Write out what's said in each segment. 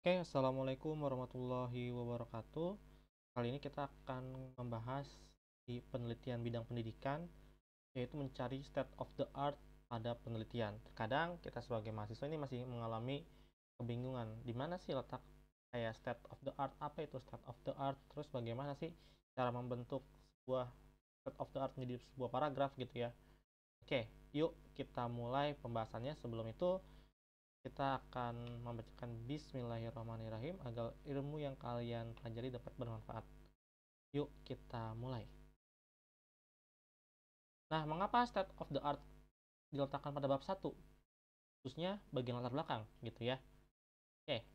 Oke, Assalamualaikum warahmatullahi wabarakatuh. Kali ini kita akan membahas di penelitian bidang pendidikan, yaitu mencari state of the art pada penelitian. Terkadang kita sebagai mahasiswa ini masih mengalami kebingungan, di mana sih letak kayak state of the art, apa itu state of the art, terus bagaimana sih cara membentuk sebuah state of the art menjadi sebuah paragraf gitu ya. Oke, yuk kita mulai pembahasannya. Sebelum itu, kita akan membacakan Bismillahirrahmanirrahim agar ilmu yang kalian pelajari dapat bermanfaat. Yuk kita mulai. Nah, mengapa state of the art diletakkan pada bab 1? Khususnya bagian latar belakang gitu ya. Oke.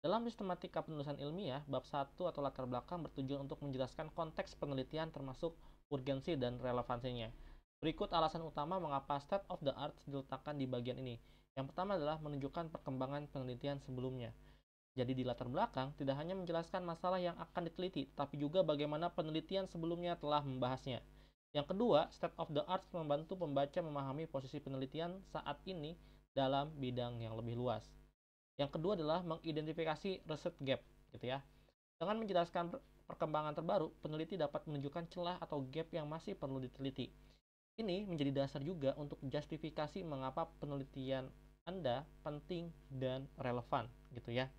Dalam sistematika penulisan ilmiah, bab 1 atau latar belakang bertujuan untuk menjelaskan konteks penelitian termasuk urgensi dan relevansinya. Berikut alasan utama mengapa state of the art diletakkan di bagian ini. Yang pertama adalah menunjukkan perkembangan penelitian sebelumnya. Jadi di latar belakang tidak hanya menjelaskan masalah yang akan diteliti, tapi juga bagaimana penelitian sebelumnya telah membahasnya. Yang kedua, state of the art membantu pembaca memahami posisi penelitian saat ini dalam bidang yang lebih luas. Yang kedua adalah mengidentifikasi research gap, gitu ya. Dengan menjelaskan perkembangan terbaru, peneliti dapat menunjukkan celah atau gap yang masih perlu diteliti. Ini menjadi dasar juga untuk justifikasi mengapa penelitian Anda penting dan relevan, gitu ya.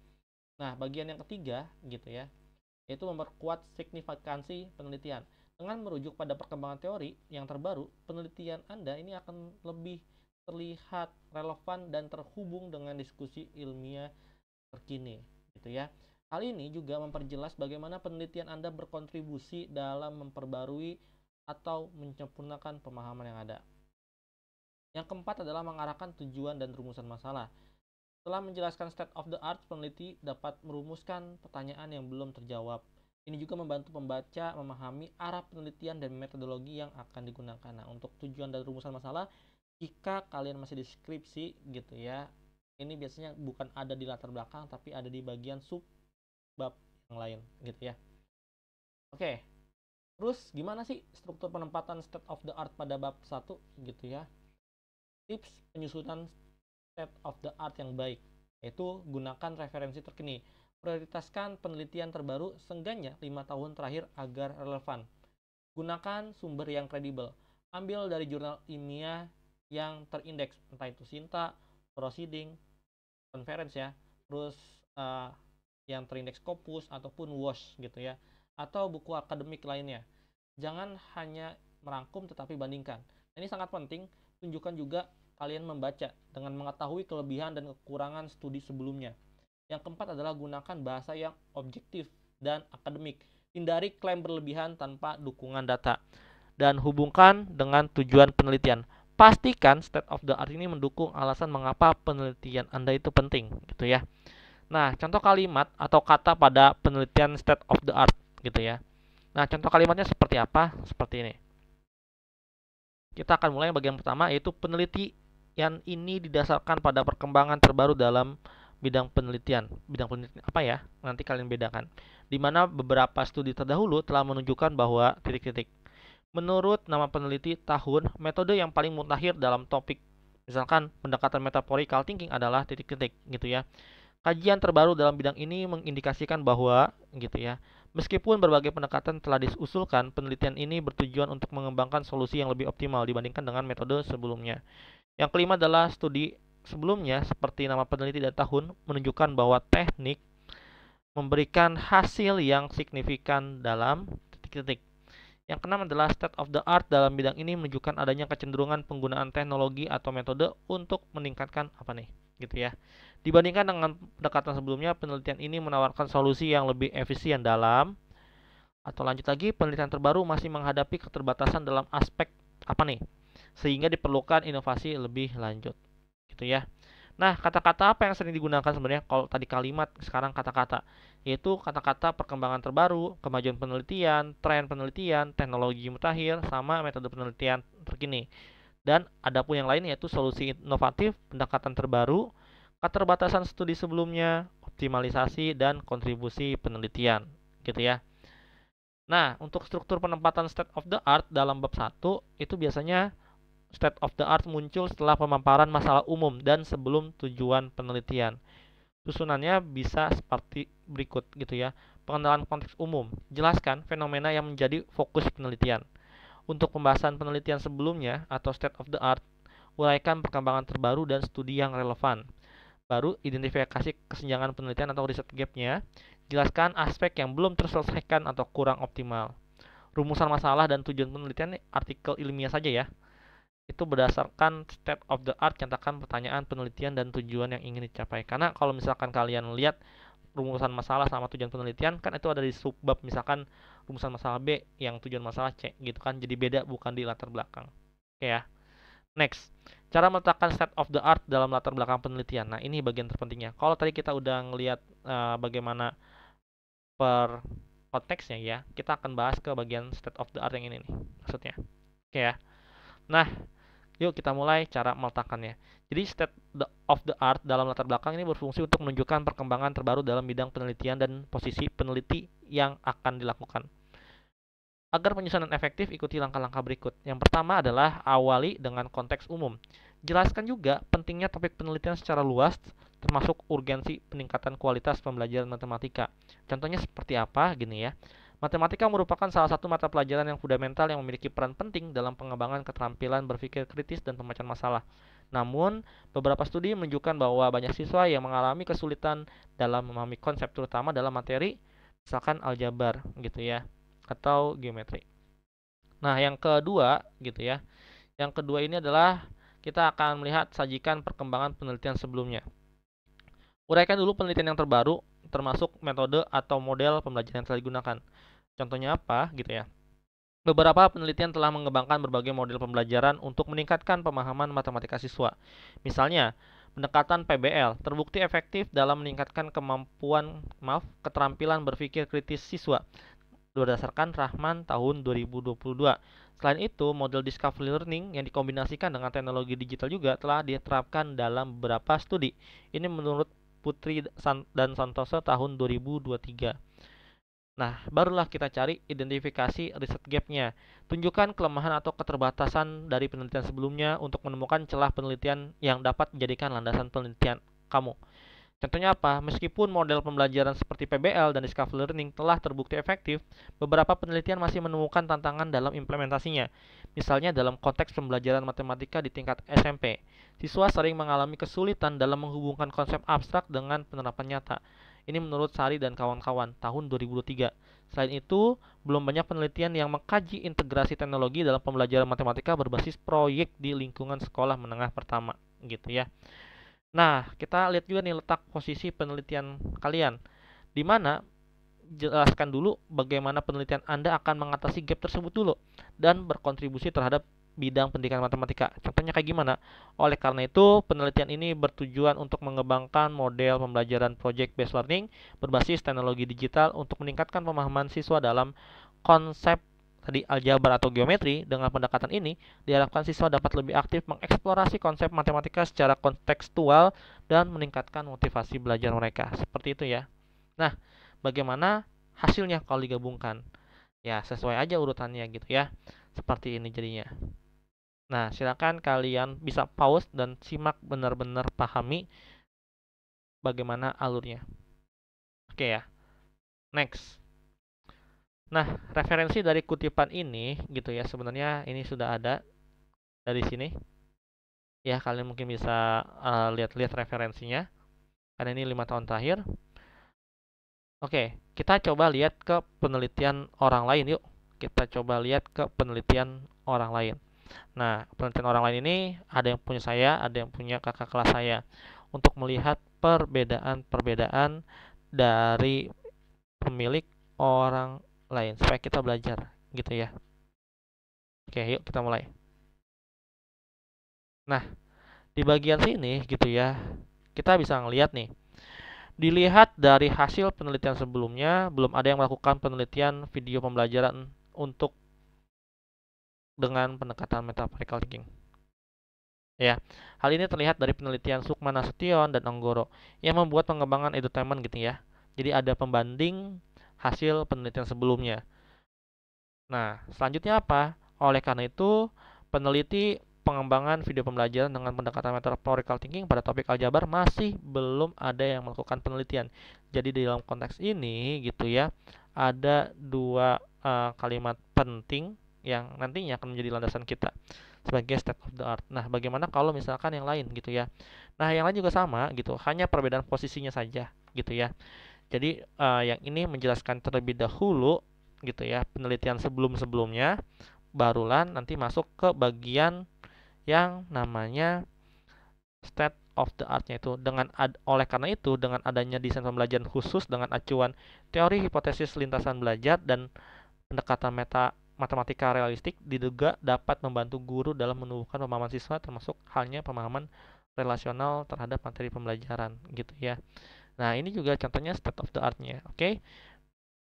Nah, bagian yang ketiga gitu ya, yaitu memperkuat signifikansi penelitian. Dengan merujuk pada perkembangan teori yang terbaru, penelitian Anda ini akan lebih terlihat relevan dan terhubung dengan diskusi ilmiah terkini, gitu ya. Hal ini juga memperjelas bagaimana penelitian Anda berkontribusi dalam memperbarui atau menyempurnakan pemahaman yang ada. Yang keempat adalah mengarahkan tujuan dan rumusan masalah. Setelah menjelaskan state of the art, peneliti dapat merumuskan pertanyaan yang belum terjawab. Ini juga membantu pembaca memahami arah penelitian dan metodologi yang akan digunakan. Nah, untuk tujuan dan rumusan masalah, jika kalian masih di skripsi gitu ya, ini biasanya bukan ada di latar belakang, tapi ada di bagian sub bab yang lain gitu ya. Oke, terus gimana sih struktur penempatan state of the art pada bab 1 gitu ya? Tips penyusunan state of the art yang baik, yaitu gunakan referensi terkini. Prioritaskan penelitian terbaru seenggaknya 5 tahun terakhir agar relevan. Gunakan sumber yang kredibel. Ambil dari jurnal ilmiah yang terindeks, entah itu Sinta, Proceeding, Conference ya, terus yang terindeks Scopus ataupun WASH gitu ya, atau buku akademik lainnya. Jangan hanya merangkum tetapi bandingkan. Ini sangat penting, tunjukkan juga kalian membaca dengan mengetahui kelebihan dan kekurangan studi sebelumnya. Yang keempat adalah gunakan bahasa yang objektif dan akademik. Hindari klaim berlebihan tanpa dukungan data. Dan hubungkan dengan tujuan penelitian. Pastikan state of the art ini mendukung alasan mengapa penelitian Anda itu penting, gitu ya. Nah, contoh kalimat atau kata pada penelitian state of the art, gitu ya. Nah, contoh kalimatnya seperti apa? Seperti ini. Kita akan mulai bagian pertama, yaitu penelitian ini didasarkan pada perkembangan terbaru dalam bidang penelitian. Bidang penelitian apa ya? Nanti kalian bedakan. Di mana beberapa studi terdahulu telah menunjukkan bahwa titik-titik. Menurut nama peneliti tahun, metode yang paling mutakhir dalam topik misalkan pendekatan metaphorical thinking adalah titik-titik gitu ya. Kajian terbaru dalam bidang ini mengindikasikan bahwa gitu ya, meskipun berbagai pendekatan telah diusulkan, penelitian ini bertujuan untuk mengembangkan solusi yang lebih optimal dibandingkan dengan metode sebelumnya. Yang kelima adalah studi sebelumnya seperti nama peneliti dan tahun menunjukkan bahwa teknik memberikan hasil yang signifikan dalam titik-titik. Yang keenam adalah state of the art dalam bidang ini menunjukkan adanya kecenderungan penggunaan teknologi atau metode untuk meningkatkan apa nih, gitu ya. Dibandingkan dengan pendekatan sebelumnya, penelitian ini menawarkan solusi yang lebih efisien dalam atau lanjut lagi penelitian terbaru masih menghadapi keterbatasan dalam aspek apa nih? Sehingga diperlukan inovasi lebih lanjut, gitu ya. Nah, kata-kata apa yang sering digunakan sebenarnya kalau tadi kalimat, sekarang kata-kata, yaitu kata-kata perkembangan terbaru, kemajuan penelitian, tren penelitian, teknologi mutakhir, sama metode penelitian terkini. Dan ada pun yang lain yaitu solusi inovatif, pendekatan terbaru, keterbatasan studi sebelumnya, optimalisasi, dan kontribusi penelitian. Gitu ya. Nah, untuk struktur penempatan state of the art dalam bab 1, itu biasanya state of the art muncul setelah pemaparan masalah umum dan sebelum tujuan penelitian. Susunannya bisa seperti berikut gitu ya. Pengenalan konteks umum. Jelaskan fenomena yang menjadi fokus penelitian. Untuk pembahasan penelitian sebelumnya atau state of the art, uraikan perkembangan terbaru dan studi yang relevan. Baru identifikasi kesenjangan penelitian atau riset gap-nya. Jelaskan aspek yang belum terselesaikan atau kurang optimal. Rumusan masalah dan tujuan penelitian artikel ilmiah saja ya. Itu berdasarkan state of the art, nyatakan pertanyaan, penelitian, dan tujuan yang ingin dicapai. Karena kalau misalkan kalian lihat rumusan masalah sama tujuan penelitian, kan itu ada di subbab, misalkan rumusan masalah B yang tujuan masalah C gitu kan, jadi beda, bukan di latar belakang. Oke ya. Next, cara meletakkan state of the art dalam latar belakang penelitian. Nah, ini bagian terpentingnya. Kalau tadi kita udah ngelihat bagaimana per konteksnya ya, kita akan bahas ke bagian state of the art yang ini nih, maksudnya. Oke ya. Nah, yuk kita mulai cara meletakkannya. Jadi state of the art dalam latar belakang ini berfungsi untuk menunjukkan perkembangan terbaru dalam bidang penelitian dan posisi peneliti yang akan dilakukan. Agar penyusunan efektif, ikuti langkah-langkah berikut. Yang pertama adalah awali dengan konteks umum. Jelaskan juga pentingnya topik penelitian secara luas, termasuk urgensi peningkatan kualitas pembelajaran matematika. Contohnya seperti apa gini ya. Matematika merupakan salah satu mata pelajaran yang fundamental yang memiliki peran penting dalam pengembangan keterampilan berpikir kritis dan pemecahan masalah. Namun, beberapa studi menunjukkan bahwa banyak siswa yang mengalami kesulitan dalam memahami konsep, terutama dalam materi misalkan aljabar gitu ya, atau geometri. Nah, yang kedua gitu ya. Yang kedua ini adalah kita akan melihat sajikan perkembangan penelitian sebelumnya. Uraikan dulu penelitian yang terbaru, termasuk metode atau model pembelajaran yang telah digunakan. Contohnya apa gitu ya. Beberapa penelitian telah mengembangkan berbagai model pembelajaran untuk meningkatkan pemahaman matematika siswa. Misalnya, pendekatan PBL terbukti efektif dalam meningkatkan keterampilan berpikir kritis siswa berdasarkan Rahman tahun 2022. Selain itu, model discovery learning yang dikombinasikan dengan teknologi digital juga telah diterapkan dalam beberapa studi. Ini menurut Putri dan Santoso tahun 2023. Nah, barulah kita cari identifikasi riset gap-nya. Tunjukkan kelemahan atau keterbatasan dari penelitian sebelumnya untuk menemukan celah penelitian yang dapat menjadikan landasan penelitian kamu. Contohnya apa? Meskipun model pembelajaran seperti PBL dan Discovery Learning telah terbukti efektif, beberapa penelitian masih menemukan tantangan dalam implementasinya. Misalnya dalam konteks pembelajaran matematika di tingkat SMP, siswa sering mengalami kesulitan dalam menghubungkan konsep abstrak dengan penerapan nyata. Ini menurut Sari dan kawan-kawan tahun 2023. Selain itu, belum banyak penelitian yang mengkaji integrasi teknologi dalam pembelajaran matematika berbasis proyek di lingkungan sekolah menengah pertama, gitu ya. Nah, kita lihat juga nih letak posisi penelitian kalian. Di mana jelaskan dulu bagaimana penelitian Anda akan mengatasi gap tersebut dulu dan berkontribusi terhadap bidang pendidikan matematika. Contohnya kayak gimana? Oleh karena itu, penelitian ini bertujuan untuk mengembangkan model pembelajaran project based learning berbasis teknologi digital untuk meningkatkan pemahaman siswa dalam konsep tadi aljabar atau geometri. Dengan pendekatan ini diharapkan siswa dapat lebih aktif mengeksplorasi konsep matematika secara kontekstual dan meningkatkan motivasi belajar mereka. Seperti itu ya. Nah, bagaimana hasilnya kalau digabungkan? Ya, sesuai aja urutannya gitu ya. Seperti ini jadinya. Nah, silakan kalian bisa pause dan simak benar-benar pahami bagaimana alurnya. Oke ya. Next. Nah, referensi dari kutipan ini gitu ya, sebenarnya ini sudah ada dari sini. Ya, kalian mungkin bisa lihat-lihat referensinya. Karena ini 5 tahun terakhir. Oke, kita coba lihat ke penelitian orang lain yuk. Kita coba lihat ke penelitian orang lain. Nah, penelitian orang lain ini ada yang punya saya, ada yang punya kakak kelas saya. Untuk melihat perbedaan-perbedaan dari pemilik orang lain. Supaya kita belajar gitu ya. Oke, yuk kita mulai. Nah, di bagian sini gitu ya, kita bisa ngelihat nih. Dilihat dari hasil penelitian sebelumnya, belum ada yang melakukan penelitian video pembelajaran untuk dengan pendekatan metaphorical thinking. Ya, hal ini terlihat dari penelitian Sukma Nasution dan Anggoro yang membuat pengembangan edutainment gitu ya. Jadi ada pembanding hasil penelitian sebelumnya. Nah, selanjutnya apa? Oleh karena itu, peneliti pengembangan video pembelajaran dengan pendekatan metaphorical thinking pada topik aljabar masih belum ada yang melakukan penelitian. Jadi di dalam konteks ini gitu ya, ada dua kalimat penting yang nantinya akan menjadi landasan kita sebagai state of the art. Nah, bagaimana kalau misalkan yang lain gitu ya? Nah, yang lain juga sama gitu, hanya perbedaan posisinya saja gitu ya. Jadi yang ini menjelaskan terlebih dahulu gitu ya, penelitian sebelum-sebelumnya, barulah nanti masuk ke bagian yang namanya state of the art-nya itu. Oleh karena itu, dengan adanya desain pembelajaran khusus dengan acuan teori hipotesis lintasan belajar dan pendekatan matematika realistik diduga dapat membantu guru dalam menumbuhkan pemahaman siswa, termasuk halnya pemahaman relasional terhadap materi pembelajaran gitu ya. Nah, ini juga contohnya state of the art-nya. Oke.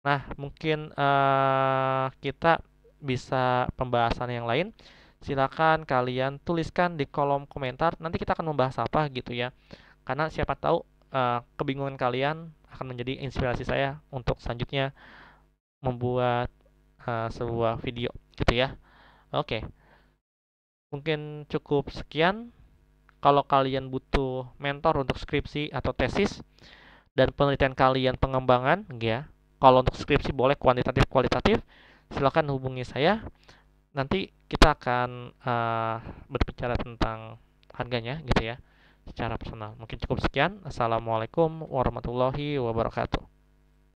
Nah, mungkin kita bisa pembahasan yang lain. Silakan kalian tuliskan di kolom komentar. Nanti kita akan membahas apa gitu ya. Karena siapa tahu kebingungan kalian akan menjadi inspirasi saya untuk selanjutnya membuat sebuah video gitu ya. Oke, mungkin cukup sekian. Kalau kalian butuh mentor untuk skripsi atau tesis dan penelitian kalian pengembangan, ya. Kalau untuk skripsi boleh kuantitatif kualitatif, silakan hubungi saya. Nanti kita akan berbicara tentang harganya gitu ya, secara personal. Mungkin cukup sekian. Assalamualaikum warahmatullahi wabarakatuh.